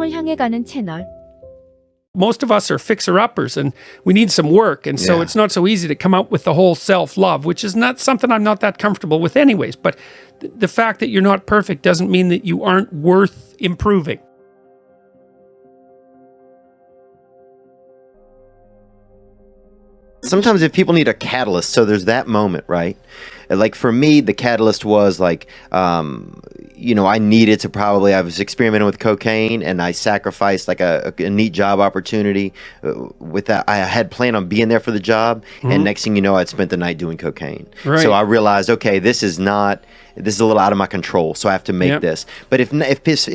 성공을 향해 가는 채널. Most of us are fixer-uppers and we need some work. And so it's not so easy to come out with the whole self-love, which is not something I'm not that comfortable with anyways. But the fact that you're not perfect doesn't mean that you aren't worth improving. Sometimes if people need a catalyst, so there's that moment, right? Like for me, the catalyst was like, I needed to I was experimenting with cocaine and I sacrificed like a neat job opportunity with that. I had planned on being there for the job. And next thing you know, I'd spent the night doing cocaine. Right. So I realized, okay, this is a little out of my control. So I have to make this. But if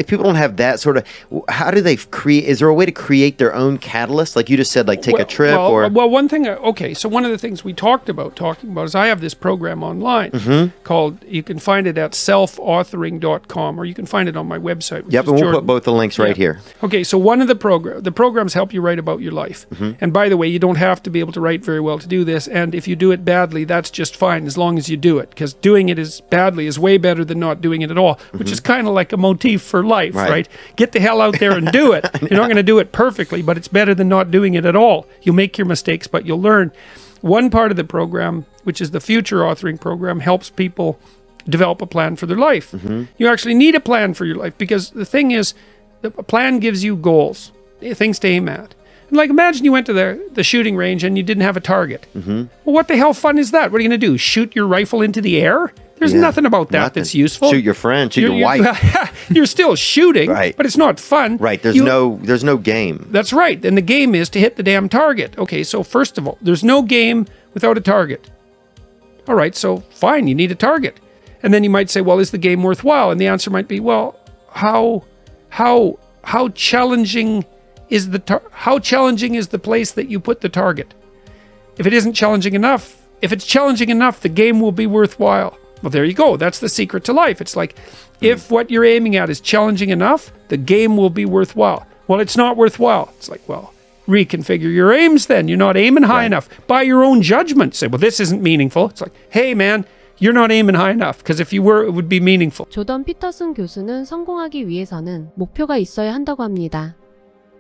people don't have that sort of, how do they create, is there a way to create their own catalyst? Like you just said, like take a trip Well, one thing, so one of the things we talking about is I have this program online called, you can find it at selfauthoring.com or you can find it on my website. Yep, and we'll put both the links right here. Okay, so one of the programs help you write about your life. And by the way, you don't have to be able to write very well to do this. And if you do it badly, that's just fine as long as you do it. Because doing it is badly is way better than not doing it at all, which is kind of like a motif for life, right? Get the hell out there and do it. You're not going to do it perfectly, but it's better than not doing it at all. You'll make your mistakes, but you'll learn. One part of the program, which is the future authoring program, helps people develop a plan for their life. You actually need a plan for your life because the thing is, a plan gives you goals, things to aim at. And like imagine you went to the shooting range and you didn't have a target. Well, what the hell fun is that? What are you going to do? Shoot your rifle into the air? There's nothing about that that's useful. Shoot your friend, shoot your wife. You're still shooting, but it's not fun. Right, there's no game. That's right, and the game is to hit the damn target. Okay, so first of all, there's no game without a target. All right, so fine, you need a target. And then you might say, well, is the game worthwhile? And the answer might be, well, how challenging is the place that you put the target? If it isn't challenging enough, if it's challenging enough, the game will be worthwhile. Well, there you go. That's the secret to life. It's like, if what you're aiming at is challenging enough, the game will be worthwhile. Well, it's not worthwhile. It's like, well, reconfigure your aims then. You're not aiming high enough. By your own judgment, say, well, this isn't meaningful. It's like, hey, man, you're not aiming high enough. Because if you were, it would be meaningful. 조던 피터슨 교수는 성공하기 위해서는 목표가 있어야 한다고 합니다.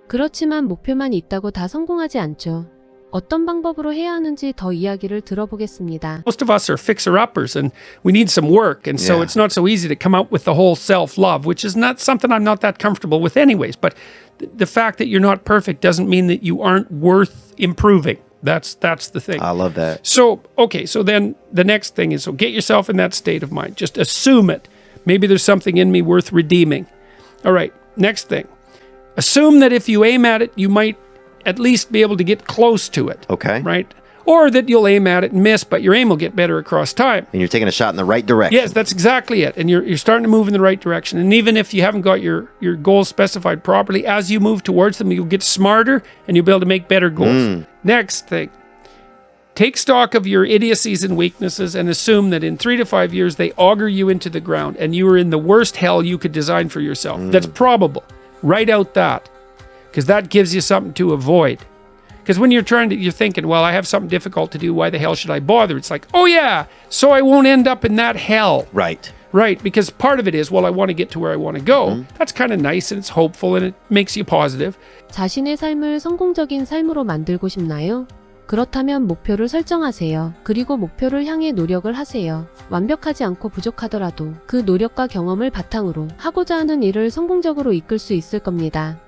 그렇지만 목표만 있다고 다 성공하지 않죠. 어떤 방법으로 해야 하는지 더 이야기를 들어보겠습니다. Most of us are fixer-uppers and we need some work. And so it's not so easy to come out with the whole self-love, which is not something I'm not that comfortable with anyways. But the fact that you're not perfect doesn't mean that you aren't worth improving. That's the thing. I love that. So, okay, so then the next thing is, so get yourself in that state of mind. Just assume it. Maybe there's something in me worth redeeming. All right, next thing. Assume that if you aim at it, you might at least be able to get close to it. Okay. Right? Or that you'll aim at it and miss, but your aim will get better across time. And you're taking a shot in the right direction. Yes, that's exactly it. And you're starting to move in the right direction. And even if you haven't got your goals specified properly, as you move towards them, you'll get smarter and you'll be able to make better goals. Next thing. Take stock of your idiocies and weaknesses and assume that in 3 to 5 years, they auger you into the ground and you are in the worst hell you could design for yourself. That's probable. Write out that. Because that gives you something to avoid. Because when you're thinking, well, I have something difficult to do, why the hell should I bother? It's like, oh yeah, so I won't end up in that hell. Right. Right, because part of it is, well, I want to get to where I want to go. That's kind of nice and it's hopeful and it makes you positive. 자신의 삶을 성공적인 삶으로 만들고 싶나요? 그렇다면 목표를 설정하세요. 그리고 목표를 향해 노력을 하세요. 완벽하지 않고 부족하더라도 그 노력과 경험을 바탕으로 하고자 하는 일을 성공적으로 이끌 수 있을 겁니다.